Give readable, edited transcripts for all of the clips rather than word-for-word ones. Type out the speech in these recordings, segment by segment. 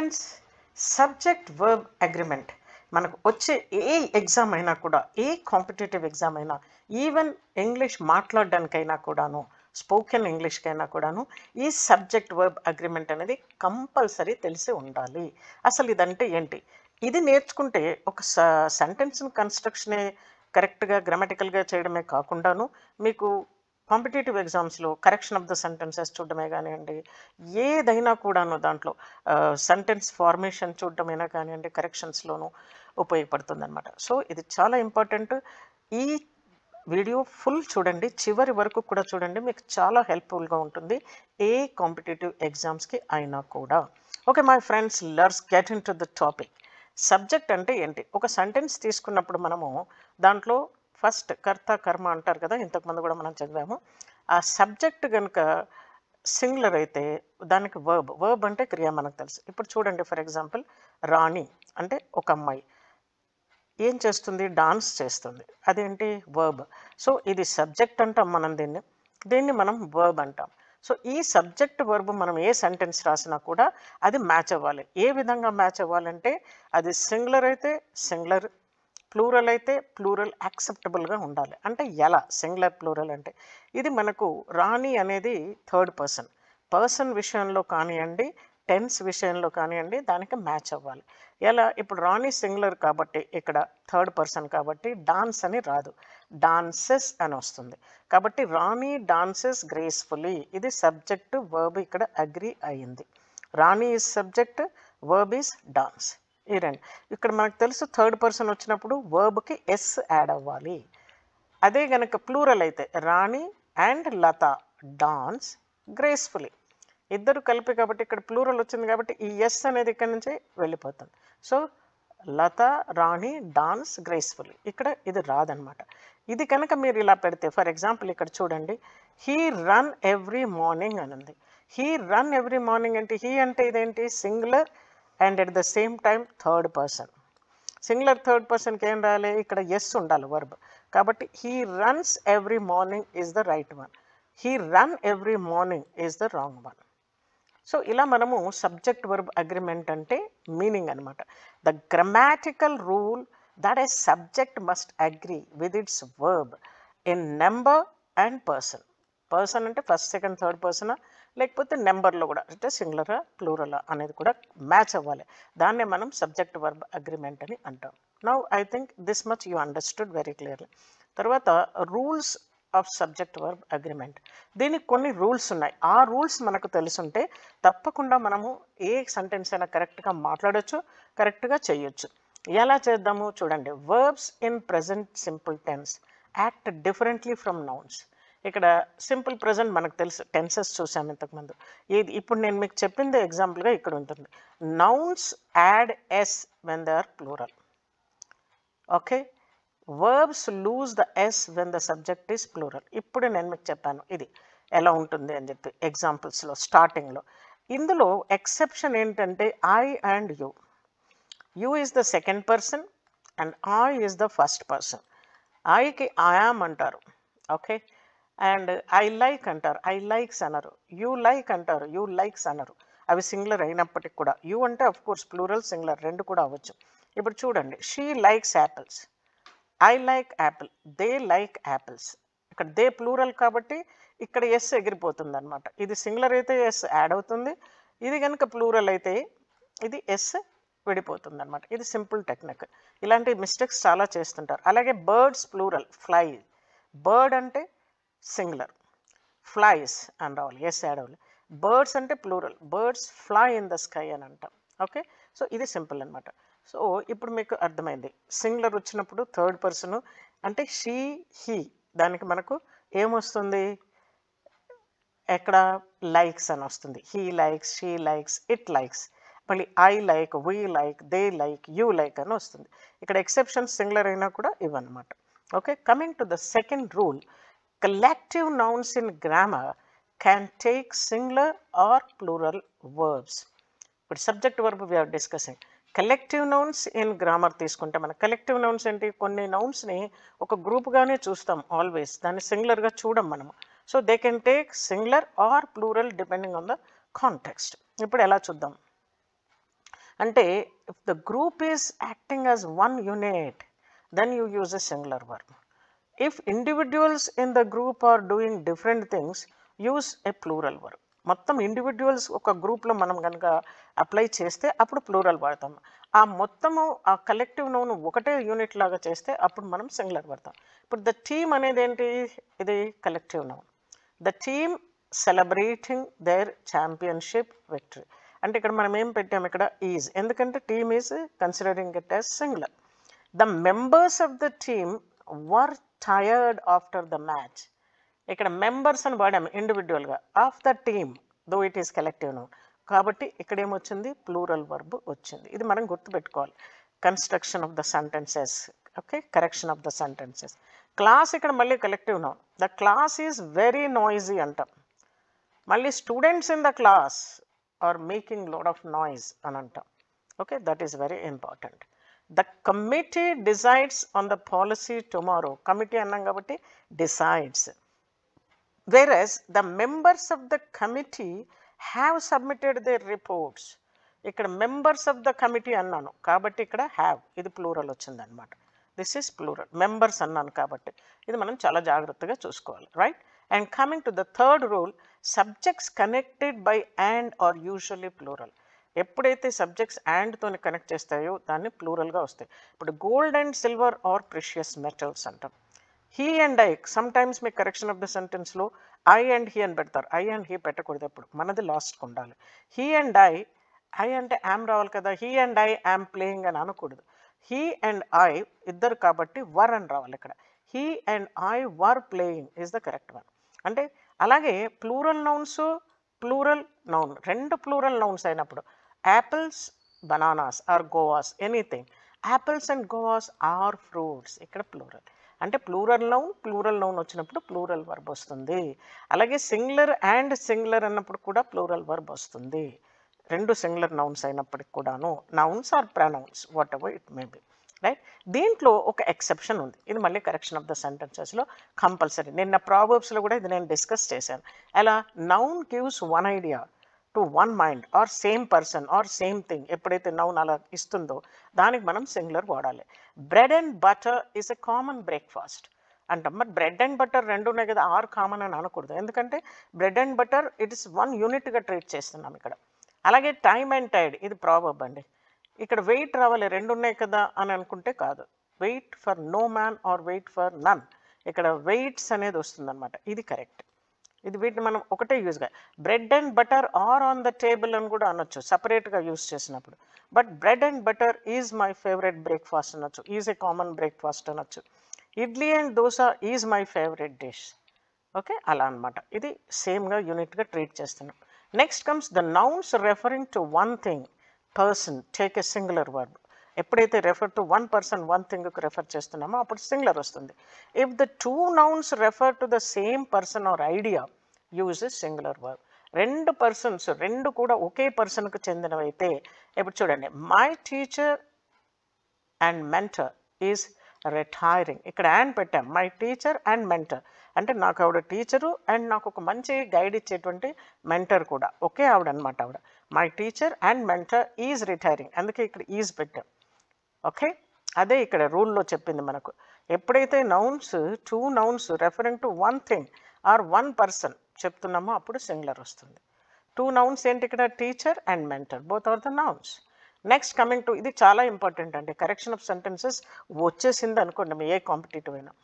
Friends, subject verb agreement మనకు వచ్చే ఏ exam అయినా కూడా, ఏ కాంపిటేటివ్ ఎగ్జామ్ అయినా, ఈవెన్ ఇంగ్లీష్ మాట్లాడడానికైనా కూడాను, స్పోకెన్ ఇంగ్లీష్కైనా కూడాను ఈ సబ్జెక్ట్ వర్బ్ అగ్రిమెంట్ అనేది కంపల్సరీ తెలిసి ఉండాలి. అసలు ఇదంటే ఏంటి? ఇది నేర్చుకుంటే ఒక సెంటెన్స్ కన్స్ట్రక్షనే కరెక్ట్గా గ్రామటికల్గా చేయడమే కాకుండాను, మీకు కాంపిటేటివ్ ఎగ్జామ్స్లో కరెక్షన్ ఆఫ్ ద సెంటెన్సెస్ చూడడమే కానివ్వండి, ఏదైనా కూడాను దాంట్లో సెంటెన్స్ ఫార్మేషన్ చూడడమైనా కానివ్వండి, కరెక్షన్స్లోనూ ఉపయోగపడుతుంది అనమాట. సో ఇది చాలా ఇంపార్టెంట్. ఈ వీడియో ఫుల్ చూడండి, చివరి వరకు కూడా చూడండి, మీకు చాలా హెల్ప్ఫుల్గా ఉంటుంది ఏ కాంపిటేటివ్ ఎగ్జామ్స్కి అయినా కూడా. Okay my friends, let's get in to the topic. Subject అంటే ఏంటి? ఒక సెంటెన్స్ తీసుకున్నప్పుడు మనము దాంట్లో ఫస్ట్ కర్త కర్మ అంటారు కదా, ఇంతకుముందు కూడా మనం చదివాము. ఆ సబ్జెక్ట్ కనుక సింగులర్ అయితే దానికి వర్బ్ అంటే క్రియ మనకు తెలుసు. ఇప్పుడు చూడండి, ఫర్ ఎగ్జాంపుల్ రాణి అంటే ఒక అమ్మాయి ఏం చేస్తుంది? డాన్స్ చేస్తుంది. అదేంటి? వర్బ్. సో ఇది సబ్జెక్ట్ అంటాం మనం దీన్ని మనం వర్బ్ అంటాం. సో ఈ సబ్జెక్ట్ వర్బ్ మనం ఏ సెంటెన్స్ రాసినా కూడా అది మ్యాచ్ అవ్వాలి. ఏ విధంగా మ్యాచ్ అవ్వాలంటే అది సింగులర్ అయితే సింగులర్, ప్లూరల్ అయితే ప్లూరల్ యాక్సెప్టబుల్గా ఉండాలి. అంటే ఎలా సింగులర్ ప్లూరల్ అంటే ఇది మనకు రాణి అనేది థర్డ్ పర్సన్ విషయంలో కానివ్వండి, టెన్స్ విషయంలో కానివ్వండి, దానికి మ్యాచ్ అవ్వాలి. ఎలా? ఇప్పుడు రాణి సింగులర్ కాబట్టి ఇక్కడ థర్డ్ పర్సన్ కాబట్టి డాన్స్ అని రాదు, డాన్సెస్ అని వస్తుంది. కాబట్టి రాణి డాన్సెస్ గ్రేస్ఫుల్లీ, ఇది సబ్జెక్ట్ వర్బ్ ఇక్కడ అగ్రి అయింది. Rani is subject, verb is dance. ఈ రెండు ఇక్కడ మనకు తెలుసు. థర్డ్ పర్సన్ వచ్చినప్పుడు వర్బ్కి ఎస్ యాడ్ అవ్వాలి. అదే గనక ప్లూరల్ అయితే రాణి అండ్ లత డాన్స్ గ్రేస్ఫుల్లీ, ఇద్దరు కలిపి కాబట్టి ఇక్కడ ప్లూరల్ వచ్చింది కాబట్టి ఈ ఎస్ అనేది ఇక్కడ నుంచి వెళ్ళిపోతుంది. సో లత రాణి డాన్స్ గ్రేస్ఫుల్లీ, ఇక్కడ ఇది రాదనమాట. ఇది కనుక మీరు ఇలా పెడితే, ఫర్ ఎగ్జాంపుల్ ఇక్కడ చూడండి, హీ రన్ ఎవ్రీ మార్నింగ్ అని ఉంది. హీ రన్ ఎవ్రీ మార్నింగ్ అంటే హీ అంటే ఇదేంటి? Singular and at the same time third person. Singular third పర్సన్కి ఏం రాయాలి? ఇక్కడ ఎస్ ఉండాలి వర్బ్. కాబట్టి he runs every morning is the right one, he run every morning is the wrong one. So ఇలా మనము సబ్జెక్ట్ వర్బ్ అగ్రిమెంట్ అంటే meaning అనమాట. The grammatical rule that A subject must agree with its verb in number and person. Person అంటే first second third పర్సనా, లేకపోతే నెంబర్లో కూడా అంటే సింగులరా ప్లూరలా అనేది కూడా మ్యాచ్ అవ్వాలి. దాన్నే మనం సబ్జెక్ట్ వర్బ్ అగ్రిమెంట్ అని అంటాం. Now I think this much you understood very clearly. తర్వాత rules of subject verb agreement. దీనికి కొన్ని రూల్స్ ఉన్నాయి. ఆ రూల్స్ మనకు తెలుసుంటే తప్పకుండా మనము ఏ సెంటెన్స్ అయినా కరెక్ట్గా మాట్లాడచ్చు, కరెక్ట్గా చేయొచ్చు. ఎలా చేద్దాము చూడండి. Verbs in present simple tense act differently from nouns. ఇక్కడ సింపుల్ ప్రజెంట్ మనకు తెలుసు, టెన్సెస్ చూసాము ఇంతకుముందు. ఇప్పుడు నేను మీకు చెప్పింది ఎగ్జాంపుల్గా ఇక్కడ ఉంటుంది. Nouns add s when they are plural. Okay, verbs lose the s when the subject is plural. ఇప్పుడు నేను మీకు చెప్పాను ఇది ఎలా ఉంటుంది అని చెప్పి ఎగ్జాంపుల్స్లో స్టార్టింగ్లో. ఇందులో ఎక్సెప్షన్ ఏంటంటే I and you. You is the second person and I is the first person. ఐకి ఐ యామ్ అంటారు, ఓకే, అండ్ ఐ లైక్ అంటారు, ఐ లైక్స్ అనరు. యూ లైక్ అంటారు, యూ లైక్స్ అనరు. అవి సింగులర్ అయినప్పటికి కూడా. యూ అంటే అఫ్ కోర్స్ ప్లూరల్ సింగులర్ రెండు కూడా అవ్వచ్చు. ఇప్పుడు చూడండి, she likes apples, I like Apple, they like apples. ఇక్కడ దే ప్లూరల్ కాబట్టి ఇక్కడ ఎస్ ఎగిరిపోతుంది అనమాట. ఇది సింగులర్ అయితే ఎస్ యాడ్ అవుతుంది, ఇది కనుక ప్లూరల్ అయితే ఇది ఎస్ విడిపోతుంది అనమాట. ఇది సింపుల్ టెక్నిక్. ఇలాంటి మిస్టేక్స్ చాలా చేస్తుంటారు. అలాగే బర్డ్స్ ప్లూరల్ ఫ్లై, బర్డ్ అంటే సింగులర్, ఫ్లైస్ అని రావాలి, ఎస్ యాడ్ అవ్వాలి. బర్డ్స్ అంటే plural, birds fly in the sky అని అంటాం. ఓకే, సో ఇది సింపుల్ అనమాట. సో ఇప్పుడు మీకు అర్థమైంది. సింగులర్ వచ్చినప్పుడు థర్డ్ పర్సన్ అంటే షీ హీ, దానికి మనకు ఏమొస్తుంది? ఎక్కడ లైక్స్ అని వస్తుంది. He likes, she likes, it likes. మళ్ళీ I like, we like, they like, you like అని వస్తుంది. ఇక్కడ ఎక్సెప్షన్స్ సింగులర్ అయినా కూడా ఇవన్నమాట. Okay, coming to the second rule. Collective nouns in grammar can take singular or plural verbs. But subject verb we are discussing. Collective nouns in grammar తీసుకుంటే మన collective nouns ఏంటి? కొన్ని నౌన్స్ని ఒక గ్రూప్గానే చూస్తాం ఆల్వేస్, దాన్ని సింగులర్గా చూడం మనము. So they can take singular or plural depending on the context. ఇప్పుడు ఎలా చూద్దాం. అంటే if the group is acting as one unit, then you use a singular verb. If individuals in the group are doing different things, use a plural verb. మొత్తం individuals ఒక గ్రూప్లో మనం కనుక apply చేస్తే అప్పుడు ప్లూరల్ వాడతాం. ఆ మొత్తము ఆ కలెక్టివ్ నౌన్ ఒకటే యూనిట్ లాగా చేస్తే అప్పుడు మనం సింగులర్ వాడతాం. ఇప్పుడు ద టీమ్ అనేది ఏంటి, ఇది collective noun. The team celebrating their championship victory. అంటే ఇక్కడ మనం ఏం పెట్టాము, ఇక్కడ ఈజ్, ఎందుకంటే team is considering it as singular. The members of the team were tired after the match. ఇక్కడ మెంబర్స్ అని వాడాము ఇండివిజువల్గా, of the team though it is collective noun, కాబట్టి ఇక్కడ ఏమొచ్చింది, ప్లూరల్ వర్బ్ వచ్చింది. ఇది మనం గుర్తుపెట్టుకోవాలి. Construction of the sentences, okay, correction of the sentences. Class ఇక్కడ మళ్ళీ collective noun. The class is very noisy అంటాం. మళ్ళీ students in the class are making lot of noise అని అంటాం. Okay, that is very important. The committee decides on the policy tomorrow. Committee annam kabatti decides. Whereas the members of the committee have submitted their reports. Ikkada members of the committee annanu kabatti ikkada have, idi plural ochindi annamata. This is plural. Members annanu kabatti idi manam chala jagrattaga chuskoవాలి, right? And coming to the third rule, subjects connected by and are usually plural. ఎప్పుడైతే subjects అండ్తో connect చేస్తాయో దాన్ని ప్లూరల్గా వస్తాయి. ఇప్పుడు gold and silver are precious metals అంటాం. He and I, sometimes మీ correction of the సెంటెన్స్లో ఐ అండ్ హీ అని పెడతారు. ఐ అండ్ హీ పెట్టకూడదు, ఎప్పుడు మనది లాస్ట్కి ఉండాలి. హీ అండ్ ఐ, ఐ అంటే యామ్ రావాలి కదా, he and I am playing అని అనకూడదు. హీ అండ్ ఐ ఇద్దరు కాబట్టి వర్ అని రావాలి ఇక్కడ. He and I were playing is the correct one. అంటే అలాగే ప్లూరల్ నౌన్స్, ప్లూరల్ నౌన్ రెండు ప్లూరల్ నౌన్స్ అయినప్పుడు apples, bananas or goas, anything. Apples and goas are fruits. ఇక్కడ ప్లూరల్ అంటే ప్లూరల్ నౌన్ వచ్చినప్పుడు ప్లూరల్ వర్బ్ వస్తుంది. అలాగే సింగులర్ అండ్ సింగులర్ అన్నప్పుడు కూడా ప్లూరల్ వర్బ్ వస్తుంది. రెండు సింగులర్ నౌన్స్ అయినప్పటికి కూడాను, nouns or pronouns whatever it may be, right. దీంట్లో ఒక ఎక్సెప్షన్ ఉంది, ఇది మళ్ళీ కరెక్షన్ ఆఫ్ ద సెంటెన్సెస్లో కంపల్సరీ. నిన్న ప్రావర్బ్స్లో కూడా ఇది నేను డిస్కస్ చేశాను. ఎలా noun gives one idea to one mind or same person or same thing. ఎప్పుడైతే నౌన్ అలా ఇస్తుందో దానికి మనం సింగులర్ వాడాలి. Bread and butter is a common breakfast అంటాం. మరి బ్రెడ్ అండ్ బటర్ రెండు ఉన్నాయి కదా, ఆర్ కామన్ అని అనకూడదు, ఎందుకంటే bread and butter it is one యూనిట్గా ట్రీట్ చేస్తున్నాం ఇక్కడ. అలాగే టైమ్ అండ్ టైడ్, ఇది ప్రావర్బ్ అండి. ఇక్కడ వెయిట్ రావాలి, రెండు ఉన్నాయి కదా అని అనుకుంటే కాదు. Wait for no man or wait for none, ఇక్కడ వెయిట్స్ అనేది వస్తుందన్నమాట. ఇది కరెక్ట్. ఇది వీటిని మనం ఒకటే యూజ్గా, bread and butter are on the table అని కూడా అనొచ్చు సపరేట్గా యూజ్ చేసినప్పుడు. But bread and butter is my favourite breakfast అనొచ్చు, ఈజ్ ఏ కామన్ బ్రేక్ఫాస్ట్ అనొచ్చు. Idli and dosa is my favourite dish. Okay, అలా అనమాట. ఇది సేమ్గా యూనిట్గా ట్రీట్ చేస్తున్నాం. Next comes the nouns referring to one thing, person, take a singular verb. ఎప్పుడైతే refer to one person one థింగ్కి రెఫర్ చేస్తున్నామో అప్పుడు సింగులర్ వస్తుంది. If the two nouns refer to the same person are idea, use singular verb. రెండు persons రెండు కూడా ఒకే పర్సన్కి చెందినవైతే, ఇప్పుడు చూడండి, my teacher and mentor is retiring. ఇక్కడ అండ్ పెట్టాం, మై టీచర్ అండ్ మెంటర్ అంటే నాకు ఆవిడ టీచరు అండ్ నాకు ఒక మంచి గైడ్ ఇచ్చేటువంటి మెంటర్ కూడా ఒకే ఆవిడ అనమాట. ఆవిడ my teacher and mentor is retiring, అందుకే ఇక్కడ ఈజ్ పెట్టాం. ఓకే, అదే ఇక్కడ రూల్లో చెప్పింది మనకు. ఎప్పుడైతే nouns two nouns referring to one thing or one person చెప్తున్నామో అప్పుడు సింగులర్ వస్తుంది. టూ నౌన్స్ ఏంటి ఇక్కడ, teacher and mentor, both are the nouns. Next coming to, ఇది చాలా ఇంపార్టెంట్ అండి. కరెక్షన్ ఆఫ్ సెంటెన్సెస్ వచ్చేసింది అనుకోండి మీ ఏ కాంపిటేటివ్ అయినా.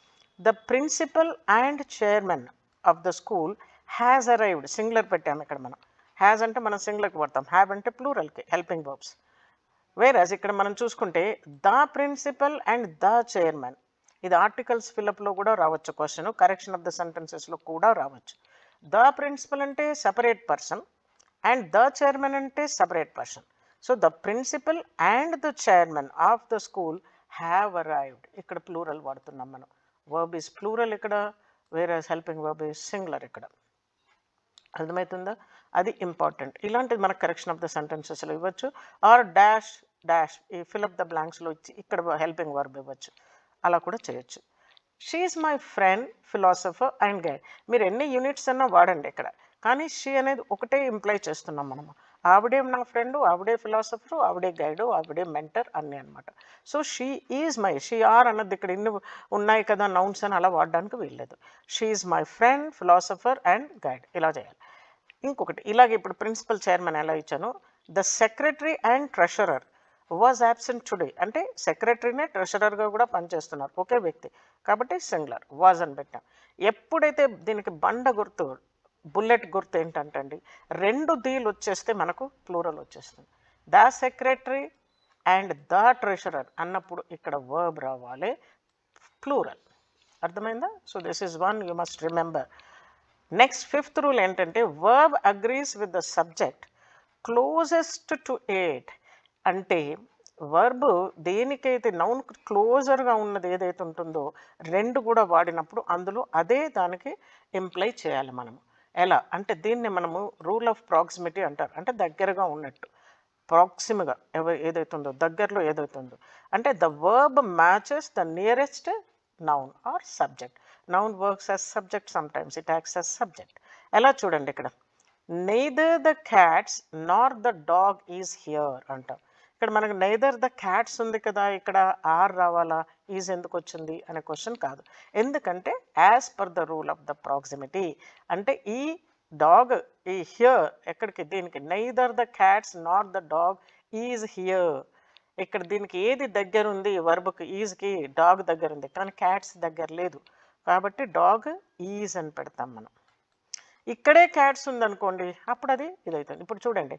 The principal and chairman of the school has arrived, singular పెట్టాము ఇక్కడ మనం. హ్యాజ్ అంటే మనం సింగులర్కి పడతాం, హ్యావ్ అంటే ప్లూరల్కి, హెల్పింగ్ వర్బ్స్. వేరస్ ఇక్కడ మనం చూసుకుంటే the principal and the chairman, ఇది ఆర్టికల్స్ ఫిలప్లో కూడా రావచ్చు క్వశ్చన్, కరెక్షన్ ఆఫ్ ద సెంటెన్సెస్లో కూడా రావచ్చు. ద ప్రిన్సిపల్ అంటే separate person and the chairman అంటే separate person. So the principal and the chairman of the school have arrived, ఇక్కడ ప్లూరల్ వాడుతున్నాం మనం. వర్బ్ ఈజ్ ప్లూరల్ ఇక్కడ, whereas helping verb is singular ఇక్కడ. అర్థమవుతుందా? అది ఇంపార్టెంట్. ఇలాంటిది మనకు కరెక్షన్ ఆఫ్ ద సెంటెన్సెస్లో ఇవ్వచ్చు. ఆర్ డాష్ డాష్ ఈ ఫిలప్ ద బ్లాంక్స్లో ఇచ్చి ఇక్కడ హెల్పింగ్ వర్బ్ ఇవ్వచ్చు, అలా కూడా చేయొచ్చు. She is my friend, philosopher and guide. మీరు ఎన్ని యూనిట్స్ అన్నా వాడండి ఇక్కడ, కానీ షీ అనేది ఒకటే ఇంప్లై చేస్తున్నాం మనము. ఆవిడే నా ఫ్రెండు, ఆవిడే ఫిలాసఫరు, ఆవిడే గైడు, ఆవిడే మెంటర్ అన్నీ అనమాట. So she is my, she or అన్నది ఇక్కడ ఇన్ని ఉన్నాయి కదా నౌన్స్ అని అలా వాడడానికి వీల్లేదు. She is my friend, philosopher and guide ఇలా చేయాలి. ఇంకొకటి ఇలాగే ఇప్పుడు ప్రిన్సిపల్ చైర్మన్ ఎలా ఇచ్చాను, the secretary and treasurer was absent today అంటే సెక్రటరీనే ట్రెషరర్గా కూడా పనిచేస్తున్నారు ఒకే వ్యక్తి కాబట్టి సింగులర్ వాజ్ అని పెట్టాం. ఎప్పుడైతే దీనికి బండ గుర్తు బుల్లెట్ గుర్తు ఏంటంటే అండి 2 దీలు వచ్చేస్తే మనకు ప్లూరల్ వచ్చేస్తుంది. The secretary and the treasurer అన్నప్పుడు ఇక్కడ వర్బ్ రావాలి ప్లూరల్. అర్థమైందా? So this is one you must remember. Next 5th rule ఏంటంటే verb agrees with the subject closest to it. అంటే వర్బ్ దేనికైతే నౌన్ క్లోజర్గా ఉన్నది ఏదైతే ఉంటుందో 2 కూడా వాడినప్పుడు అందులో అదే దానికి ఇంప్లై చేయాలి మనము. ఎలా అంటే దీన్ని మనము రూల్ ఆఫ్ ప్రాక్సిమిటీ అంటారు. అంటే దగ్గరగా ఉన్నట్టు ప్రాక్సిమ్గా ఏదైతే ఉందో దగ్గరలో ఏదైతే ఉందో అంటే the verb matches the nearest noun are subject. Noun works as subject, sometimes it acts as subject. ఎలా చూడండి ఇక్కడ neither the cats nor the dog is here అంటాం. ఇక్కడ మనకు నైదర్ ద క్యాట్స్ ఉంది కదా, ఇక్కడ ఆర్ రావాలా, ఈజ్ ఎందుకు వచ్చింది అనే క్వశ్చన్ కాదు. ఎందుకంటే as per the rule of the proximity అంటే ఈ డాగ్ ఈ హియర్ ఎక్కడికి దీనికి neither the cats not the dog is here. ఇక్కడ దీనికి ఏది దగ్గర ఉంది వర్బ్కి ఈజ్కి డాగ్ దగ్గర ఉంది కానీ క్యాట్స్ దగ్గర లేదు కాబట్టి డాగ్ ఈజ్ అని పెడతాం మనం. ఇక్కడే క్యాట్స్ ఉందనుకోండి అప్పుడు అది ఇదవుతుంది. ఇప్పుడు చూడండి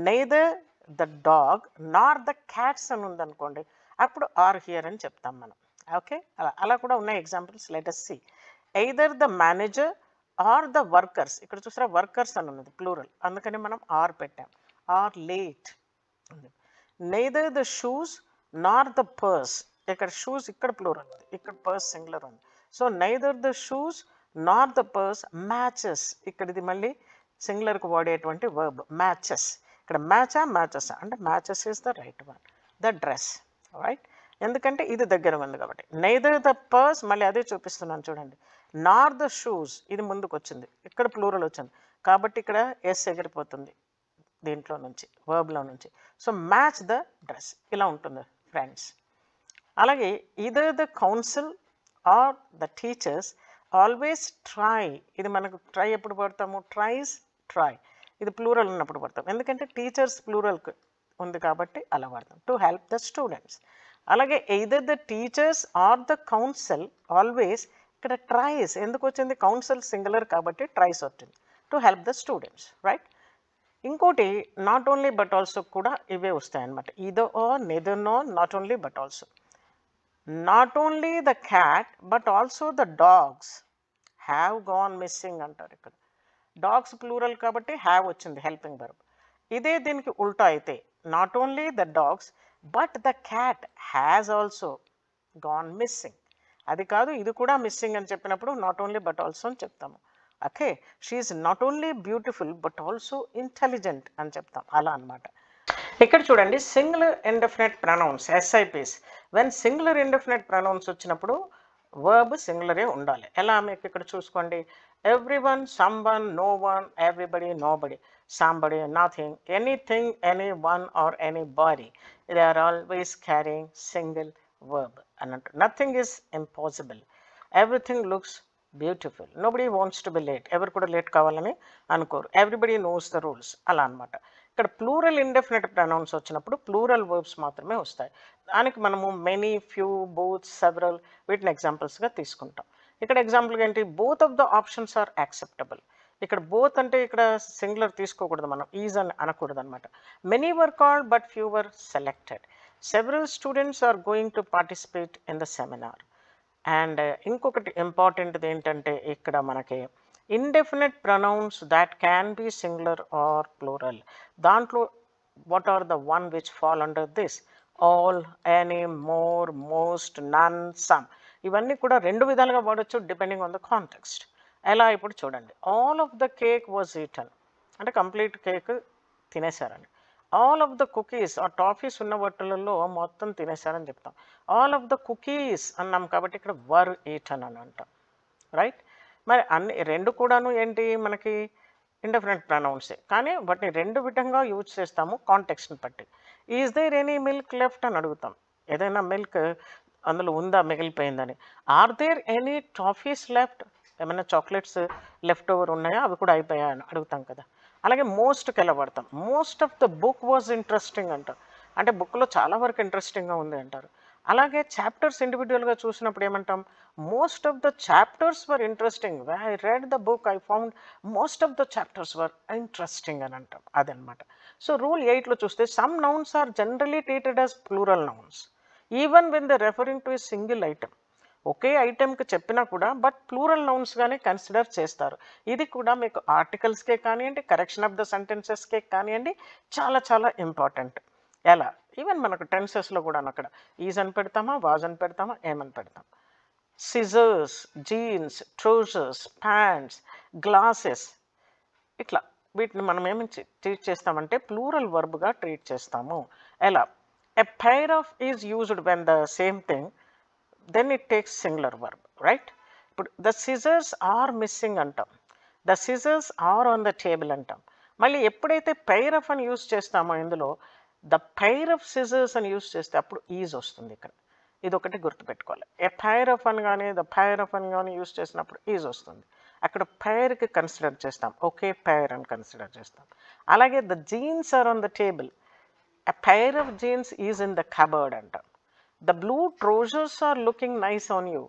neither the dog nor the cats అని ఉందనుకోండి అప్పుడు ఆర్ హియర్ అని చెప్తాం మనం. ఓకే అలా కూడా ఉన్నాయి examples. Let us see either the manager or the workers. ఇక్కడ చూసారా వర్కర్స్ అని ఉన్నది ప్లూరల్ అందుకని మనం ఆర్ పెట్టాం. Are late. neither the shoes nor the purse. ఇక్కడ షూస్ ఇక్కడ ప్లూరల్ ఉంది, ఇక్కడ పర్స్ సింగులర్ ఉంది. So neither the shoes nor the purse matches. ఇక్కడ ఇది మళ్ళీ సింగులర్కి వాడేటువంటి వర్బ్ మ్యాచెస్. ఇక్కడ మ్యాచెస్ అంటే matches is the right one. The dress right ఎందుకంటే ఇది దగ్గర ఉంది కాబట్టి. నెయిదర్ ద పర్స్ మళ్ళీ అదే చూపిస్తున్నాను చూడండి. నార్ ద షూస్ ఇది ముందుకు వచ్చింది ఇక్కడ ప్లూరల్ వచ్చింది కాబట్టి ఇక్కడ ఎస్ ఎగిరిపోతుంది దీంట్లో నుంచి వర్బ్లో నుంచి. సో మ్యాచ్ ద డ్రెస్ ఇలా ఉంటుంది ఫ్రెండ్స్. అలాగే either the council or the teachers always try. ఇది మనకు ట్రై ఎప్పుడు పడతాము ట్రైస్ ట్రై ఇది ప్లూరల్ ఉన్నప్పుడు పడతాం ఎందుకంటే టీచర్స్ ప్లూరల్ ఉంది కాబట్టి అలా వాడతాం టు హెల్ప్ ద స్టూడెంట్స్. అలాగే either the teachers or the council always ఇక్కడ ట్రైస్ ఎందుకు వచ్చింది కౌన్సిల్ సింగులర్ కాబట్టి ట్రైస్ వచ్చింది to help the students right. ఇంకోటి నాట్ ఓన్లీ బట్ ఆల్సో కూడా ఇవే వస్తాయి అన్నమాట. ఇదో neither nor not only but also. Not only the cat but also the dogs have gone missing అంటారు. ఇక్కడ డాగ్స్ ప్లూరల్ కాబట్టి హ్యావ్ వచ్చింది హెల్పింగ్ వర్బ్. ఇదే దీనికి ఉల్టా అయితే not only the dogs but the cat has also gone missing. అది కాదు ఇది కూడా మిస్సింగ్ అని చెప్పినప్పుడు నాట్ ఓన్లీ బట్ ఆల్సో అని చెప్తాము. Okay she is not only beautiful but also intelligent అని చెప్తాం అలా అనమాట. ఇక్కడ చూడండి సింగులర్ ఇండెఫినెట్ ప్రొనౌన్స్ ఎస్ఐపిస్. వెన్ సింగులర్ ఇండెఫినెట్ ప్రొనౌన్స్ వచ్చినప్పుడు వర్బ్ సింగులరే ఉండాలి. ఎలా మీకు ఇక్కడ చూసుకోండి everyone, someone, no one, everybody, nobody, somebody, nothing, anything, anyone or anybody. They are always carrying single verb. And nothing is impossible. Everything looks beautiful. Nobody wants to be late. Ever kuda late kavalani anukoru. Everybody knows the rules. Ala anamata. ఇక్కడ plural indefinite pronouns వచ్చినప్పుడు plural verbs మాత్రమే వస్తాయి. దానికి మనము many, few, both, several వీటిని ఎగ్జాంపుల్స్గా తీసుకుంటాం. ఇక్కడ ఎగ్జాంపుల్గా ఏంటి both of the options are acceptable. ఇక్కడ బోత్ అంటే ఇక్కడ సింగులర్ తీసుకోకూడదు మనం ఈజ్ అని అనకూడదు అనమాట. Many were called but few were selected. Several students are going to participate in the seminar. And ఇంకొకటి ఇంపార్టెంట్ది ఏంటంటే ఇక్కడ మనకి indefinite pronouns that can be singular or plural. దాంట్లో what are the one which fall under this all, any, more, most, none, some. ఇవన్నీ కూడా 2 విధాలుగా వాడచ్చు డిపెండింగ్ ఆన్ ద కాంటెక్స్ట్. ఎలా ఇప్పుడు చూడండి all of the cake was eaten అంటే complete cake తినేశారని. ఆల్ ఆఫ్ ద కుకీస్ ఆ టాఫీస్ ఉన్న వాటిలలో మొత్తం తినేశారని చెప్తాం. ఆల్ ఆఫ్ ద కుకీస్ అన్నాం కాబట్టి ఇక్కడ వర్ ఈటన్ అని అంటాం రైట్. మరి అన్ని 2 కూడాను ఏంటి మనకి ఇండెఫినెట్ ప్రొనౌన్సే, కానీ వాటిని రెండు విధంగా యూజ్ చేస్తాము కాంటెక్స్ట్ని బట్టి. Is there any milk left అని అడుగుతాం, ఏదైనా మిల్క్ అందులో ఉందా మిగిలిపోయిందని. Are there any toffees left, ఏమైనా చాక్లెట్స్ లెఫ్ట్ ఓవర్ ఉన్నాయా, అవి కూడా అయిపోయా అని అడుగుతాం కదా. అలాగే మోస్ట్కి ఎలా పడతాం, most of the book was interesting అంటారు, అంటే బుక్లో చాలా వరకు ఇంట్రెస్టింగ్గా ఉంది అంటారు. అలాగే చాప్టర్స్ ఇండివిజువల్గా చూసినప్పుడు ఏమంటాం, most of the chapters were interesting, I read the book I found most of the chapters were interesting అని అంటాం, అదనమాట. సో రూల్ 8లో చూస్తే some nouns are generally treated as plural nouns even when the referring to a single item. ఒకే ఐటెంకి చెప్పినా కూడా but plural నౌన్స్గానే consider చేస్తారు. ఇది కూడా మీకు ఆర్టికల్స్కే కానివ్వండి, కరెక్షన్ ఆఫ్ ద సెంటెన్సెస్కే కానివ్వండి, చాలా చాలా ఇంపార్టెంట్. ఎలా, ఈవెన్ మనకు టెన్సెస్లో కూడా అక్కడ ఈజ్ అని పెడతామా, వాజ్ అని పెడతామా, ఏమని పెడతాం. Scissors, jeans, trousers, pants, glasses, ఇట్లా వీటిని మనం ఏమి ట్రీట్ చేస్తామంటే ప్లూరల్ వర్బ్గా ట్రీట్ చేస్తాము. ఎలా, a pair of is used when the same thing then it takes singular verb, right. ఇప్పుడు ద సిజర్స్ ఆర్ మిస్సింగ్ అంటాం, the scissors are on the table అంటాం. మళ్ళీ ఎప్పుడైతే పైర్ ఆఫ్ అని యూజ్ చేస్తామో ఇందులో ద పైర్ ఆఫ్ సిజర్స్ అని use చేస్తే అప్పుడు ఈజ్ వస్తుంది ఇక్కడ. ఇది ఒకటి గుర్తుపెట్టుకోవాలి. ఏ పైర్ ఆఫ్ అని కానీ ద పైర్ ఆఫ్ అని కానీ యూజ్ చేసినప్పుడు ఈజ్ వస్తుంది. అక్కడ పైర్కి కన్సిడర్ చేస్తాం, ఓకే పైర్ అని కన్సిడర్ చేస్తాం. అలాగే the jeans are on the table, a pair of jeans is in the cupboard అంటాం. The blue trousers are looking nice on you,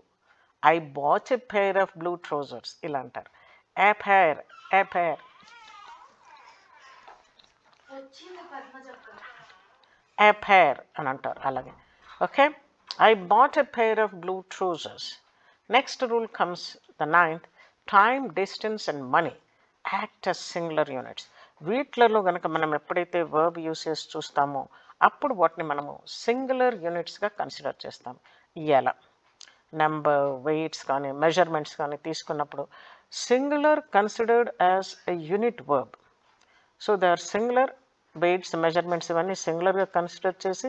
I bought a pair of blue trousers, ఇలా అంటారు. A pair, a pair, a pair అని అంటారు. అలాగే okay, I bought a pair of blue trousers. Next rule comes the 9th, time, distance and money act as singular units. వీటిలలో కనుక మనం ఎప్పుడైతే verb usage చూస్తామో అప్పుడు వాటిని మనము సింగులర్ యూనిట్స్గా కన్సిడర్ చేస్తాం. ఎలా, నెంబర్, వెయిట్స్ కానీ మెజర్మెంట్స్ కానీ తీసుకున్నప్పుడు singular considered as a unit verb. So they are singular, weights, measurements ఇవన్నీ సింగులర్గా కన్సిడర్ చేసి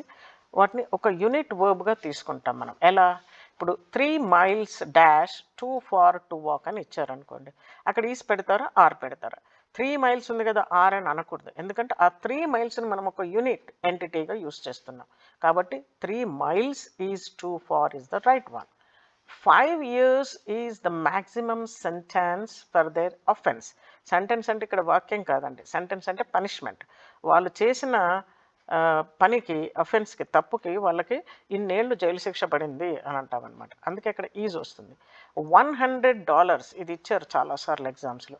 వాటిని ఒక యూనిట్ వర్బ్గా తీసుకుంటాం మనం. ఎలా, ఇప్పుడు 3 miles dash too far to walk అని ఇచ్చారనుకోండి, అక్కడ ఈజ్ పెడతారా ఆర్ పెడతారా. 3 miles ఉంది కదా ఆర్ అని అనకూడదు, ఎందుకంటే ఆ 3 milesని మనం ఒక యూనిట్ ఎంటిటీగా యూజ్ చేస్తున్నాం కాబట్టి 3 miles is too far is the right one. 5 years is the maximum sentence for their offence. Sentence అంటే ఇక్కడ వాక్యం కాదండి, సెంటెన్స్ అంటే పనిష్మెంట్. వాళ్ళు చేసిన పనికి, అఫెన్స్కి, తప్పుకి వాళ్ళకి ఇన్నేళ్ళు జైలు శిక్ష పడింది అని అంటామన్నమాట. అందుకే ఇక్కడ ఈజ్ వస్తుంది. $100 ఇది ఇచ్చారు చాలాసార్లు ఎగ్జామ్స్లో.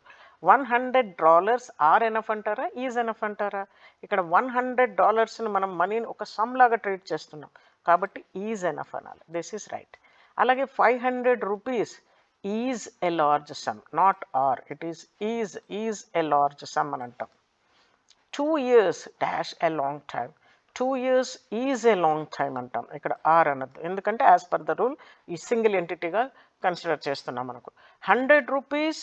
$100 ఆర్ ఎనఫ్ అంటారా, ఈజ్ ఎనఫ్ అంటారా. ఇక్కడ $100ని మనం మనీని ఒక సమ్ లాగా ట్రీట్ చేస్తున్నాం కాబట్టి ఈజ్ ఎనఫ్ అనాలి. This is right. అలాగే 500 rupees is a large sum, not are, it is a large sum అని అంటాం. 2 years dash a long time, 2 years is a long time అంటాం. ఇక్కడ ఆర్ అనద్దు, ఎందుకంటే యాజ్ పర్ ద రూల్ ఈ single ఎంటిటీగా consider చేస్తున్నాం మనకు. 100 rupees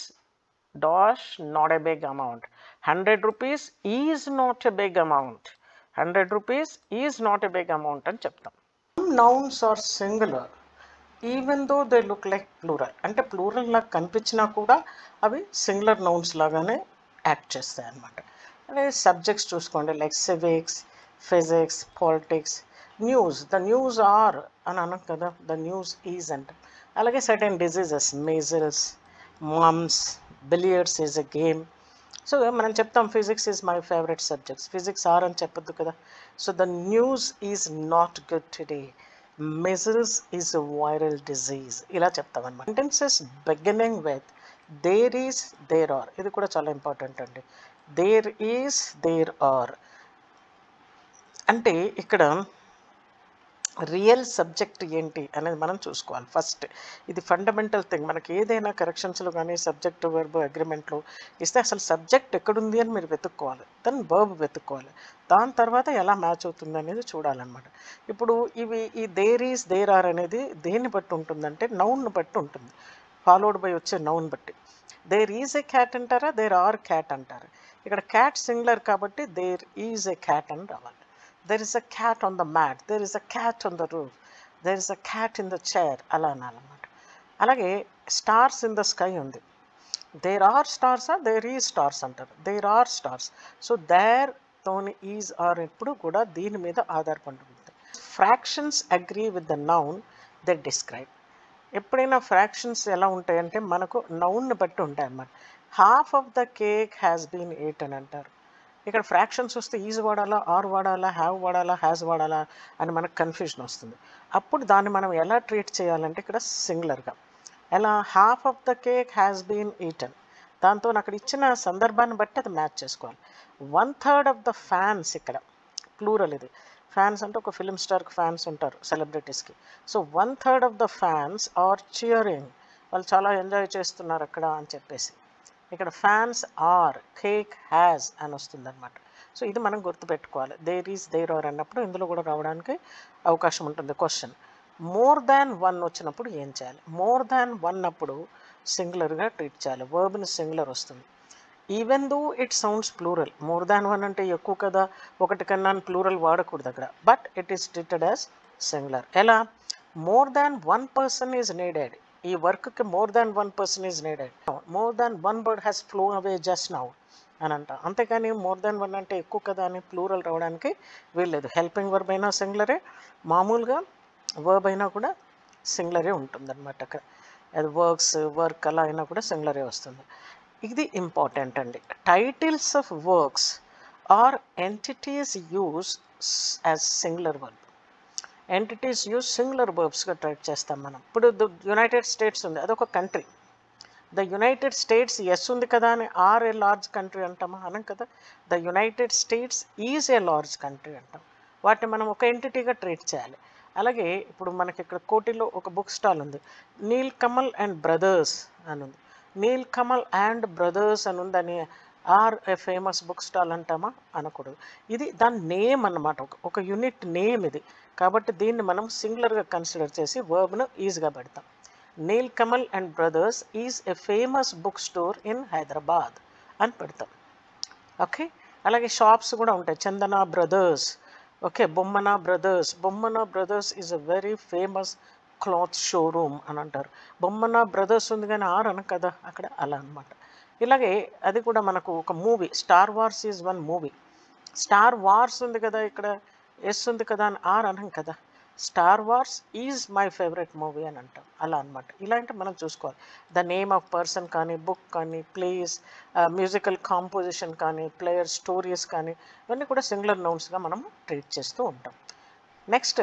dash not a big amount, 100 rupees is not a big amount, 100 rupees is not a big amount అని చెప్తాం. Nouns are singular even though they look like plural, అంటే plural లాగా కనిపించినా కూడా అవి సింగులర్ నౌన్స్ లాగానే యాక్ట్ చేస్తాయి అన్నమాట. అదే సబ్జెక్ట్స్ చూసుకోండి, like civics, physics, politics. News, the news are అని అనం కదా, ద న్యూస్ ఈజ్ అంట. అలాగే certain diseases, measles, mumps, billiards is a game. So మనం చెప్తాం physics is my favourite subjects, physics are అని చెప్పొద్దు కదా. So the news is not good today, measles is a viral disease, ఇలా చెప్తామన్నమాట. Sentences beginning with there is, there are, ఇది కూడా చాలా ఇంపార్టెంట్ అండి. దేర్ ఈస్, దేర్ ఆర్ అంటే ఇక్కడ రియల్ సబ్జెక్ట్ ఏంటి అనేది మనం చూసుకోవాలి ఫస్ట్. ఇది ఫండమెంటల్ థింగ్. మనకి ఏదైనా కరెక్షన్స్లో కానీ సబ్జెక్ట్ వర్బ్ అగ్రిమెంట్లో ఇస్తే అసలు సబ్జెక్ట్ ఎక్కడుంది అని మీరు వెతుక్కోవాలి, దాన్ని వర్బ్ వెతుక్కోవాలి, దాని తర్వాత ఎలా మ్యాచ్ అవుతుంది అనేది చూడాలన్నమాట. ఇప్పుడు ఈ దేర్ ఈస్, దేర్ ఆర్ అనేది దేన్ని బట్టి ఉంటుందంటే నౌన్ని బట్టి ఉంటుంది, ఫాలోడ్ బై వచ్చే నౌన్ బట్టి. దేర్ ఈజ్ ఎ క్యాట్ అంటారా, దేర్ ఆర్ క్యాట్ అంటారా. ఇక్కడ క్యాట్ సింగులర్ కాబట్టి దేర్ ఈజ్ ఎ క్యాట్ అని రావాలి. There is a cat on the mat, there is a cat on the roof, there is a cat in the chair అలా అనాలన్నమాట. అలాగే stars in the sky ఉంది, there are stars there ఈ stars అంటారు. There are stars. So there తోని is are ఎప్పుడు కూడా దీని మీద ఆధారపడి ఉంటుంది. Fractions agree with the noun they describe. ఎప్పుడైనా ఫ్రాక్షన్స్ ఎలా ఉంటాయంటే మనకు నౌన్ని బట్టి ఉంటాయి అన్నమాట. Half of the cake has been eaten అని అంటారు. ఇక్కడ ఫ్రాక్షన్స్ వస్తే ఈజ్ వాడాలా, ఆర్ వాడాలా, హ్యావ్ వాడాలా, హ్యాస్ వాడాలా అని మనకు కన్ఫ్యూజన్ వస్తుంది. అప్పుడు దాన్ని మనం ఎలా ట్రీట్ చేయాలంటే ఇక్కడ సింగులర్గా ఎలా, half of the cake has been eaten. దాంతో అక్కడ ఇచ్చిన సందర్భాన్ని బట్టి అది మ్యాచ్ చేసుకోవాలి. 1/3 ఆఫ్ ద ఫ్యాన్స్, ఇక్కడ ప్లూరల్ ఇది. ఫ్యాన్స్ అంటే ఒక ఫిలిం స్టార్కి ఫ్యాన్స్ ఉంటారు, సెలబ్రిటీస్కి. So 1/3 of the fans are cheering, వాళ్ళు చాలా ఎంజాయ్ చేస్తున్నారు అక్కడ అని చెప్పేసి. ఇక్కడ ఫ్యాన్స్ ఆర్, కేక్ హ్యాస్ అని వస్తుంది అనమాట. సో ఇది మనం గుర్తుపెట్టుకోవాలి. దేర్ ఈజ్, దేర్ ఆర్ అన్నప్పుడు ఇందులో కూడా రావడానికి అవకాశం ఉంటుంది. క్వశ్చన్, మోర్ దాన్ వన్ వచ్చినప్పుడు ఏం చేయాలి? మోర్ దాన్ వన్ అప్పుడు సింగులర్గా ట్రీట్ చేయాలి. వర్బ్ని సింగులర్ వస్తుంది. Even though it sounds plural. More than one అంటే ఎక్కువ కదా, ఒకటి కన్నా ప్లూరల్ వాడకూడదు అక్కడ. But it is treated as singular. ఎలా? More than one person is needed. ఈ వర్క్కి more than one person is needed. More than one bird has flown away just now అని అంట. అంతేకాని మోర్ దాన్ వన్ అంటే ఎక్కువ కదా అని ప్లూరల్ రావడానికి వీల్లేదు. హెల్పింగ్ వర్బ్ అయినా సింగులరే, మామూలుగా వర్బ్ అయినా కూడా సింగులరే ఉంటుంది అనమాట. అక్కడ అది వర్క్స్, వర్క్ అలా అయినా కూడా సింగులరే వస్తుంది. ఇది ఇంపార్టెంట్ అండి. Titles of works are entities use as singular verb. Entities use singular వర్బ్స్గా ట్రీట్ చేస్తాం మనం. ఇప్పుడు యునైటెడ్ స్టేట్స్ ఉంది, అదొక country. The United States S ఉంది కదా అని ఆర్ ఏ లార్జ్ కంట్రీ అంటామా? అనం కదా. The United states is a large country అంటాం. వాటిని మనం ఒక ఎంటిటీగా ట్రీట్ చేయాలి. అలాగే ఇప్పుడు మనకి ఇక్కడ కోటిలో ఒక బుక్ స్టాల్ ఉంది, నీల్ కమల్ అండ్ బ్రదర్స్ అని ఉంది. నీల్ కమల్ అండ్ బ్రదర్స్ అని ఉందని are a famous book stall అంటామా? అనకూడదు. ఇది దాని నేమ్ అన్నమాట, ఒక యూనిట్ నేమ్ ఇది. కాబట్టి దీన్ని మనం సింగులర్గా కన్సిడర్ చేసి వర్బ్ను ఈజీగా పెడతాం. Neel Kamal and brothers is a famous book store in Hyderabad అని పెడతాం. ఓకే. అలాగే షాప్స్ కూడా ఉంటాయి, Chandana brothers, okay, Bommana brothers. Bommana brothers is a very famous cloth showroom అని అంటారు. బొమ్మన బ్రదర్స్ ఉంది కానీ ఆర్ అన కదా అక్కడ, అలా అనమాట. ఇలాగే అది కూడా మనకు ఒక movie, star Wars is one movie. Star wars ఉంది కదా, ఇక్కడ ఎస్ ఉంది కదా అని ఆర్ అనం కదా. Star Wars is my favourite movie అని అంటాం, అలా అనమాట. ఇలాంటి మనం చూసుకోవాలి. ద నేమ్ ఆఫ్ పర్సన్ కానీ, బుక్ కానీ, ప్లేస్, మ్యూజికల్ కాంపోజిషన్ కానీ, ప్లేయర్ స్టోరీస్ కానీ, ఇవన్నీ కూడా సింగులర్ నౌన్స్గా మనం ట్రీట్ చేస్తూ ఉంటాం. Next,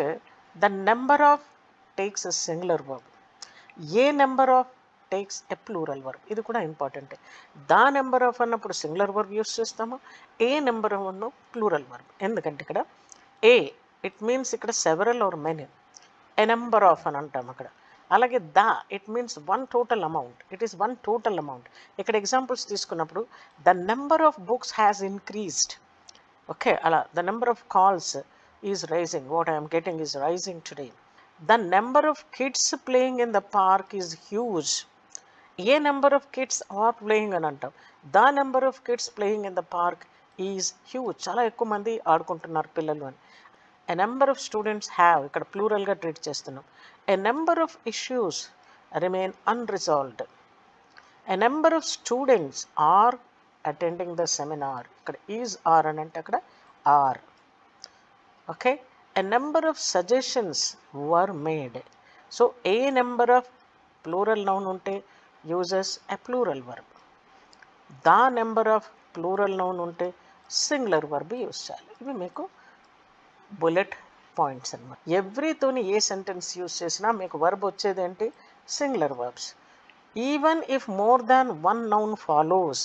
the number of takes a singular verb. A number of takes a plural verb. ఇది కూడా ఇంపార్టెంటే. ద నెంబర్ ఆఫ్ అన్నప్పుడు సింగులర్ వర్బ్ యూస్ చేస్తాము. ఏ నెంబర్ ఆఫ్ అన్న ప్లూరల్ వర్బ్. ఎందుకంటే ఇక్కడ ఏ, ఇట్ మీన్స్ ఇక్కడ several or many. A number of అని అంటాం అక్కడ. అలాగే the, it means one total amount. It is one total amount. ఇక్కడ ఎగ్జాంపుల్స్ తీసుకున్నప్పుడు the number of books has increased. Okay, అలా the number of calls is rising. What I'm getting is rising today. The number of kids playing in the park is huge. A number of kids are playing అని అంటాం. The number of kids playing in the park is huge. చాలా ఎక్కువ మంది ఆడుకుంటున్నారు పిల్లలు అని. A number of students have, ఇక్కడ ప్లూరల్గా ట్రీట్ చేస్తున్నాం. A number of issues remain unresolved. A number of students are attending the seminar. ఇక్కడ ఈజ్ ఆర్ అని అంటే అక్కడ are. Okay. A number of suggestions were made. So a number of plural noun ఉంటే uses a plural verb. The number of plural noun ఉంటే singular verb use చేయాలి. ఇవి మీకు bullet points అన్నమాట. ఎవ్రీతోని ఏ సెంటెన్స్ యూజ్ చేసినా మీకు వర్బ్ వచ్చేది ఏంటి? Singular verbs. Even if more than one noun follows,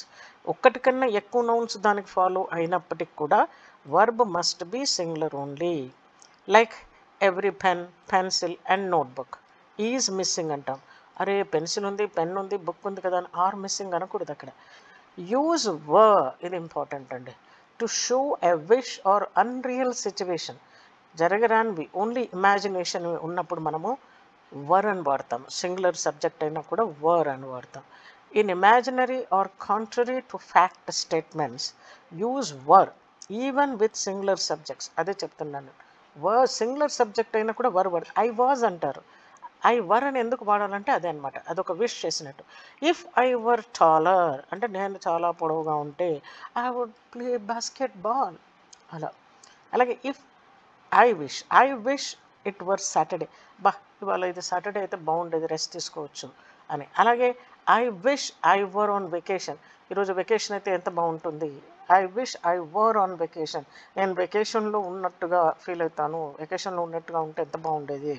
ఒక్కటి కన్నా ఎక్కువ నౌన్స్ దానికి ఫాలో అయినప్పటికి కూడా verb must be singular only. Like every pen, pencil and notebook is missing అంటాం. అరే పెన్సిల్ ఉంది, పెన్ ఉంది, బుక్ ఉంది కదా అని ఆర్ మిస్సింగ్ అనకూడదు అక్కడ. యూజ్ వర్, ఇది ఇంపార్టెంట్ అండి. To show a wish or unreal situation, జరగరానివి, ఓన్లీ ఇమాజినేషన్ ఉన్నప్పుడు మనము వర్ అని వాడతాం. సింగులర్ సబ్జెక్ట్ అయినా కూడా వర్ అని వాడతాం. In imaginary or contrary to fact statements use were even with singular subjects. అదే చెప్తున్నాను. వర్ సింగులర్ సబ్జెక్ట్ అయినా కూడా వర్ వాడు. ఐ వాజ్ అంటారు, ఐ వర్ అని ఎందుకు వాడాలంటే అదే అనమాట, అదొక విష్ చేసినట్టు. ఇఫ్ ఐ వర్ టాలర్ అంటే నేను చాలా పొడవుగా ఉంటే I would play basketball అలా. అలాగే if I wish it were Saturday, బా ఇవాళ ఇది సాటర్డే అయితే బాగుండేది, రెస్ట్ తీసుకోవచ్చు అని. అలాగే I wish I were on vacation, ఈరోజు వెకేషన్ అయితే ఎంత బాగుంటుంది, I wish I were on vacation, నేను వెకేషన్లో ఉన్నట్టుగా ఫీల్ అవుతాను, వెకేషన్లో ఉన్నట్టుగా ఉంటే ఎంత బాగుండేది.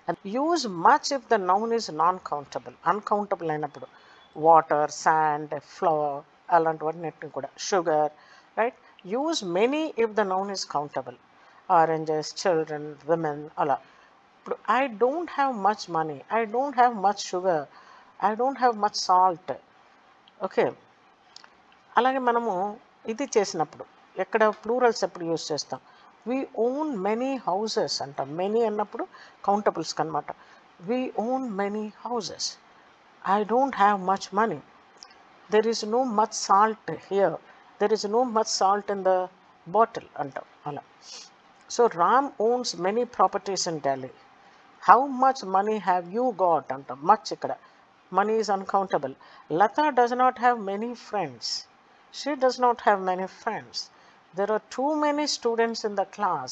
And use much if the noun is non countable, uncountable అయినప్పుడు వాటర్, శాండ్, ఫ్లవర్ అలాంటివన్నీ కూడా, sugar, right. Use many if the noun is countable, oranges, children, women అలా. ఇప్పుడు I don't have much money, I don't have much sugar, I don't have much salt. Okay. అలాగే మనము ఇది చేసినప్పుడు ఎక్కడ plurals ఎప్పుడు యూజ్ చేస్తాం, వీ ఓన్ మెనీ హౌసెస్ అంటాం. మెనీ అన్నప్పుడు కౌంటబుల్స్కి అనమాట. We own many houses, I don't have much money, there is no much salt here, there is no much salt in the bottle అంటాం అలా. So Ram owns many properties in Delhi, how much money have you got అంటాం. Much ఇక్కడ money is uncountable. Lata does not have many friends, she does not have many friends. There are too many students in the class.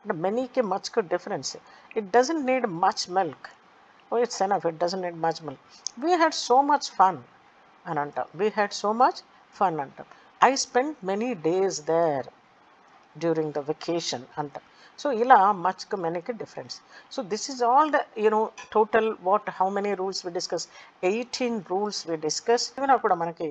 And many ke much ko difference. It doesn't need much milk. Oh, it's enough. It doesn't need much milk. We had so much fun. Ananta. We had so much fun. Anta. I spent many days there during the vacation. Anta. So ila much ko many ke difference. So this is all the total how many rules we discussed, 18 rules we discussed. ఇవన్నీ కూడా మనకి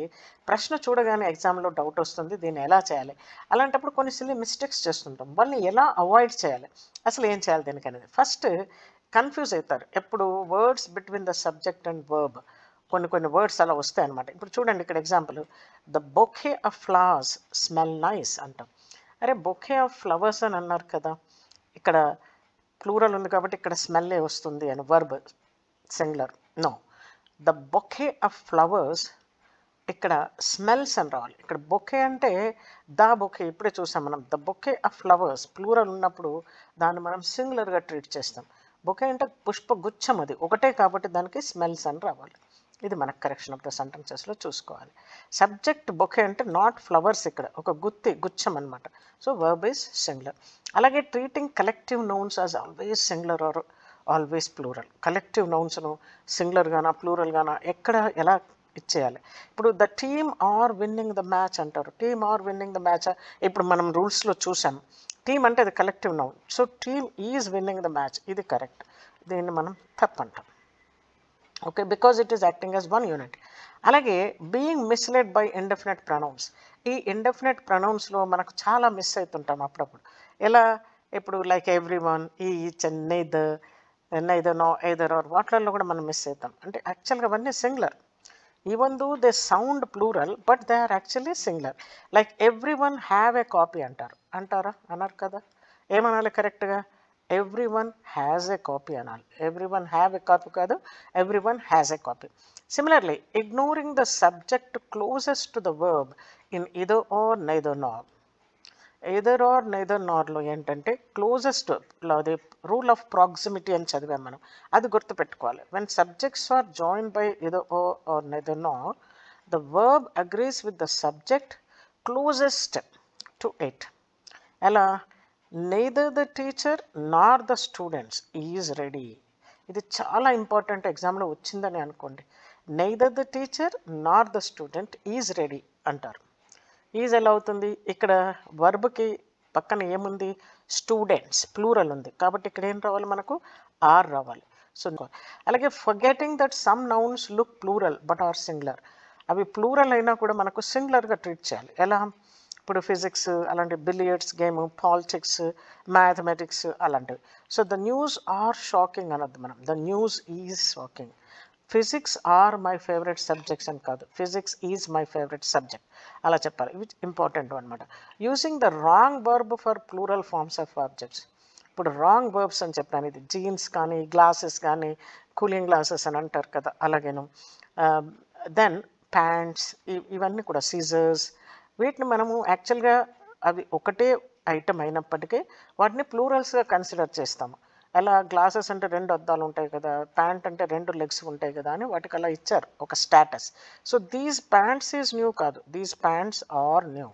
ప్రశ్న చూడగానే ఎగ్జామ్లో doubt వస్తుంది, దీన్ని ఎలా చేయాలి, అలాంటప్పుడు కొన్ని సిల్లీ మిస్టేక్స్ చేస్తుంటాం, వాళ్ళని ఎలా అవాయిడ్ చేయాలి, అసలు ఏం చేయాలి దీనికి అనేది. ఫస్ట్ కన్ఫ్యూజ్ అవుతారు ఎప్పుడు words between the subject and verb, కొన్ని వర్డ్స్ అలా వస్తాయి అనమాట. ఇప్పుడు చూడండి ఇక్కడ example, the bouquet of flowers smell nice అంటాం. అరే బొకే ఆఫ్ ఫ్లవర్స్ అని అన్నారు కదా, ఇక్కడ ప్లూరల్ ఉంది కాబట్టి ఇక్కడ స్మెల్లే వస్తుంది అని, verb singular. No, the bouquet of flowers ఇక్కడ స్మెల్స్ అని రావాలి. ఇక్కడ బొకే అంటే ద బొకే, ఇప్పుడే చూసాం మనం. The bouquet of flowers plural ఉన్నప్పుడు దాన్ని మనం సింగులర్గా ట్రీట్ చేస్తాం. బొకే అంటే పుష్పగుచ్చం, అది ఒకటే కాబట్టి దానికి స్మెల్స్ అని రావాలి. ఇది మనకు కరెక్షన్ ఆఫ్ ద సెంటెన్సెస్లో చూసుకోవాలి. సబ్జెక్ట్ బొకే అంటే నాట్ ఫ్లవర్స్, ఇక్కడ ఒక గుచ్చం అనమాట. So verb is singular. అలాగే treating collective nouns as always singular or always plural. Collective నౌన్స్ను సింగులర్ గానా ప్లూరల్ గానా ఎక్కడ ఎలా ఇచ్చేయాలి. ఇప్పుడు the team are winning the match అంటారు. Team are winning the match ఇప్పుడు మనం రూల్స్లో చూసాం. టీమ్ అంటే అది collective noun, so team is winning the match, ఇది కరెక్ట్. దీన్ని మనం తప్పంటాం. Okay, because it is acting as one unit. అలాగే being misled by indefinite pronouns. ఈ ఇండెఫినెట్ ప్రొనౌన్స్లో మనకు చాలా మిస్ అవుతుంటాం అప్పుడప్పుడు. ఎలా, ఇప్పుడు like everyone, each and neither no either or వాటిల్లో కూడా మనం మిస్ అవుతాం. అంటే యాక్చువల్గా అవన్నీ singular, even though they sound plural but they are actually singular. Like everyone have a copy అంటారా అన్నారు కదా, ఏమనాలి కరెక్ట్గా, everyone has a copy అనాలి. Everyone have a copy కాదు, everyone has a copy. Similarly ignoring the subject closest to the verb in either or neither nor. Either or neither నార్లో ఏంటంటే closest, అది rule of proximity అని చదివాం మనం, అది గుర్తుపెట్టుకోవాలి. When subjects are join by either or neither nor, the verb agrees with the subject closest to it. ఎలా, neither the teacher nor the students is ready. ఇది చాలా ఇంపార్టెంట్, ఎగ్జామ్లో వచ్చిందని అనుకోండి. neither the teacher nor the student is ready అంటారు. Is ఎలా అవుతుంది, ఇక్కడ వర్బ్కి పక్కన ఏముంది, స్టూడెంట్స్ ప్లూరల్ ఉంది కాబట్టి ఇక్కడ ఏం రావాలి మనకు, ఆర్ రావాలి. సో అలాగే forgetting that some nouns look plural but are singular. అవి ప్లూరల్ అయినా కూడా మనకు సింగులర్గా ట్రీట్ చేయాలి. ఎలా, ఇప్పుడు ఫిజిక్స్ అలాంటి, బిలియర్డ్స్ గేమ్, పాలిటిక్స్, మ్యాథమెటిక్స్ అలాంటివి. So the news are shocking అనొద్దు మనం, the news is shocking. Physics are my favourite subjects అని కాదు, physics is my favourite subject అలా చెప్పాలి. ఇవి ఇంపార్టెంట్ అనమాట. Using the wrong verb for plural forms of objects. ఇప్పుడు రాంగ్ వర్బ్స్ అని చెప్పాను, ఇది జీన్స్ కానీ గ్లాసెస్ కానీ కూలింగ్ గ్లాసెస్ అని అంటారు కదా, అలాగేను. దెన్ ప్యాంట్స్, ఇవన్నీ కూడా సీజర్స్, వీటిని మనము యాక్చువల్గా అవి ఒకటే ఐటమ్ అయినప్పటికీ వాటిని ప్లూరల్స్గా కన్సిడర్ చేస్తాము. అలా గ్లాసెస్ అంటే 2 అద్దాలు ఉంటాయి కదా, ప్యాంట్ అంటే 2 లెగ్స్ ఉంటాయి కదా అని వాటికి అలా ఇచ్చారు ఒక status. So these pants is new కాదు, దీస్ ప్యాంట్స్ ఆర్ న్యూ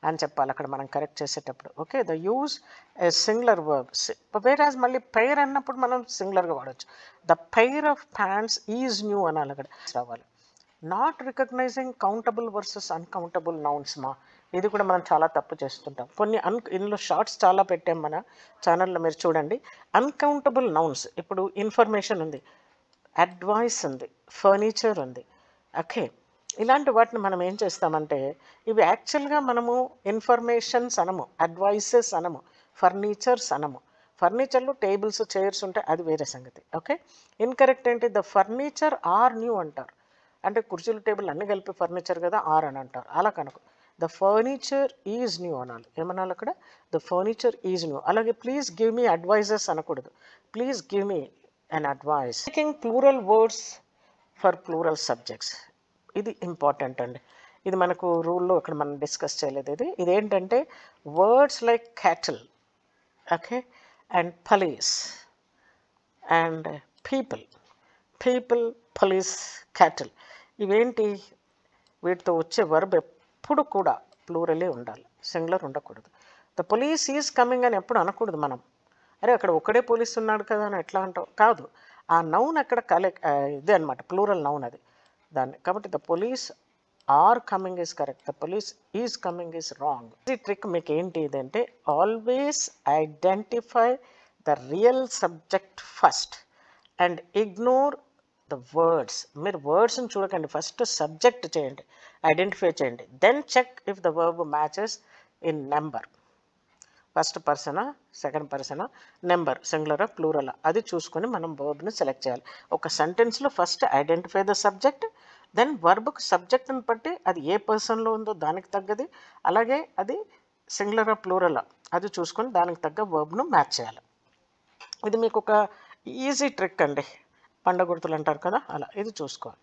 అని చెప్పాలి అక్కడ మనం కరెక్ట్ చేసేటప్పుడు. Okay, the use a singular verb. Whereas మళ్ళీ పెయిర్ అన్నప్పుడు మనం సింగులర్గా వాడచ్చు. The pair of pants is new అనాలి అక్కడ రావాలి. Not recognizing countable versus uncountable nouns మా, ఇది కూడా మనం చాలా తప్పు చేస్తుంటాం. కొన్ని ఇందులో షార్ట్స్ చాలా పెట్టాం మన ఛానల్లో, మీరు చూడండి. అన్కౌంటబుల్ నౌన్స్, ఇప్పుడు ఇన్ఫర్మేషన్ ఉంది, అడ్వైస్ ఉంది, ఫర్నిచర్ ఉంది. ఓకే, ఇలాంటి వాటిని మనం ఏం చేస్తామంటే ఇవి యాక్చువల్గా మనము ఇన్ఫర్మేషన్స్ అనము, అడ్వైసెస్ అనము, ఫర్నిచర్స్ అనము. ఫర్నిచర్లో టేబుల్స్ చైర్స్ ఉంటాయి, అది వేరే సంగతి. ఓకే, ఇన్కరెక్ట్ ఏంటి, ద ఫర్నిచర్ ఆర్ న్యూ అంటారు. అంటే కుర్చీలు టేబుల్ అన్నీ కలిపి ఫర్నిచర్ కదా, ఆర్ అని అంటారు. అలా కనుక ద ఫర్నిచర్ ఈజ్ న్యూ అనాలి. ఏమనాలి అక్కడ, ద ఫర్నిచర్ ఈజ్ న్యూ. అలాగే ప్లీజ్ గివ్ మీ అడ్వైజెస్ అనకూడదు, please give me an advice. Making plural words for plural subjects, ఇది ఇంపార్టెంట్ అండి. ఇది మనకు రూల్లో ఇక్కడ మనం డిస్కస్ చేయలేదు. ఇదేంటంటే words like cattle, okay, and police and people, police, cattle, ఇవేంటి, వీటితో వచ్చే వర్బ్ ఎప్పుడు కూడా ప్లూరలే ఉండాలి, సింగులర్ ఉండకూడదు. ద పోలీస్ ఈజ్ కమింగ్ అని ఎప్పుడు అనకూడదు మనం. అరే అక్కడ ఒక్కడే పోలీస్ ఉన్నాడు కదా అని ఎట్లా అంటావు, కాదు. ఆ నౌన్ అక్కడ ఇదే అనమాట, ప్లూరల్ నౌన్ అది దాన్ని. కాబట్టి the police are coming is correct, the police is coming is wrong. ఈ ట్రిక్ మీకు ఏంటి ఇదంటే, always identify the real subject first and ignore the words. మీరు వర్డ్స్ని చూడకండి, ఫస్ట్ సబ్జెక్ట్ చేయండి, ఐడెంటిఫై చేయండి. Then check if the verb matches in number. First పర్సనా, సెకండ్ పర్సనా, నెంబర్, సింగులరా, ప్లూరలా, అది చూసుకొని మనం వర్బ్ని సెలెక్ట్ చేయాలి. ఒక సెంటెన్స్లో first identify the subject, then వర్బ్కి సబ్జెక్ట్ని బట్టి అది ఏ పర్సన్లో ఉందో దానికి తగ్గది, అలాగే అది సింగులరా ప్లూరలా అది చూసుకొని దానికి తగ్గ వర్బ్ను మ్యాచ్ చేయాలి. ఇది మీకు ఒక ఈజీ ట్రిక్ అండి, పండగుర్తులు అంటారు కదా అలా, ఇది చూసుకోవాలి.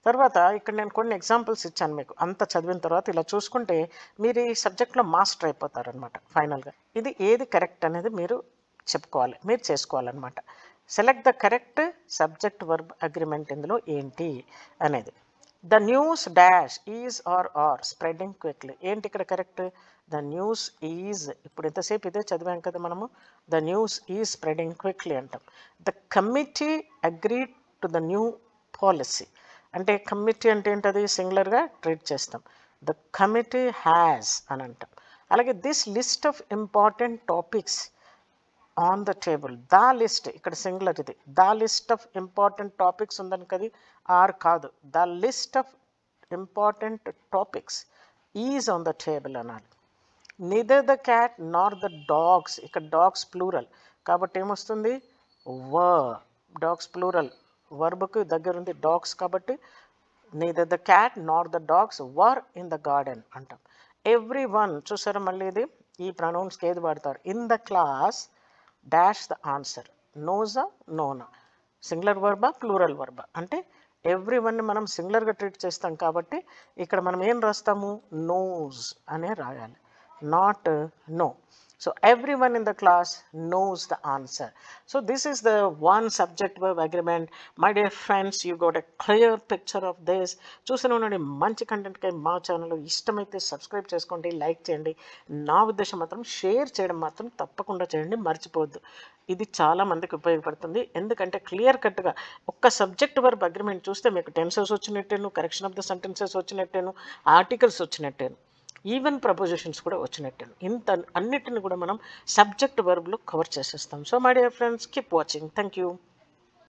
తర్వాత ఇక్కడ నేను కొన్ని ఎగ్జాంపుల్స్ ఇచ్చాను మీకు. అంత చదివిన తర్వాత ఇలా చూసుకుంటే మీరు ఈ సబ్జెక్ట్లో మాస్టర్ అయిపోతారనమాట ఫైనల్గా. ఇది ఏది కరెక్ట్ అనేది మీరు చెప్పుకోవాలి, మీరు చేసుకోవాలన్నమాట. Select the correct subject verb agreement ఇందులో ఏంటి అనేది. The news dash is or spreading quickly, ఏంటి ఇక్కడ కరెక్ట్, ద న్యూస్ ఈజ్, ఇప్పుడు ఎంతసేపు ఇదే చదివాం కదా మనము, the news is spreading quickly అంటాం. The committee agreed to the new policy, అంటే కమిటీ అంటే ఏంటది, సింగులర్గా ట్రీట్ చేస్తాం. ద కమిటీ హ్యాస్ అని అంటాం. అలాగే this list of important topics on the table, the list, ఇక్కడ సింగులర్ ఇది, the list of important topics ఉందని కదా, ఆర్ కాదు, the list of important topics is on the table అనాలి. neither the cat nor the dogs, ఇక్కడ dogs plural కాబట్టి ఏమొస్తుంది, were, dogs plural, వర్బ్కి దగ్గర ఉంది డాగ్స్ కాబట్టి neither the cat nor the dogs were in the garden అంటాం. Everyone, చూసారా మళ్ళీ ఇది ఈ ప్రొనౌన్స్కి ఏది వాడతారు, in the class dash the answer, నోజా నోనా, సింగులర్ వర్బా ప్లూరల్ వర్బా, అంటే ఎవ్రీ వన్ని మనం సింగులర్గా ట్రీట్ చేస్తాం కాబట్టి ఇక్కడ మనం ఏం రాస్తాము, నోస్ అనే రాయాలి, not no. So everyone in the class knows the answer. So this is the one subject verb agreement. My dear friends, you got a clear picture of this. చూసిన ఉండండి, మంచి కంటెంట్ కై మా ఛానల్లో ఇష్టమైతే సబ్స్క్రైబ్ చేసుకోండి, లైక్ చేయండి. నా ఉద్దేశం మాత్రం షేర్ చేయడం మాత్రం తప్పకుండా చేయండి, మర్చిపోవద్దు. ఇది చాలా మందికి ఉపయోగపడుతుంది. ఎందుకంటే క్లియర్ కట్గా ఒక్క సబ్జెక్ట్ వర్బ్ అగ్రిమెంట్ చూస్తే మీకు టెన్సెస్ వచ్చినట్టేను, కరెక్షన్ ఆఫ్ ద సెంటెన్సెస్ వచ్చినట్టేను, ఆర్టికల్స్ వచ్చినట్టేను, ఈవెన్ ప్రపోజిషన్స్ కూడా వచ్చినట్టు, ఇంత అన్నిటిని కూడా మనం సబ్జెక్ట్ వర్బ్లో కవర్ చేసేస్తాం. So my dear friends, keep watching. Thank you.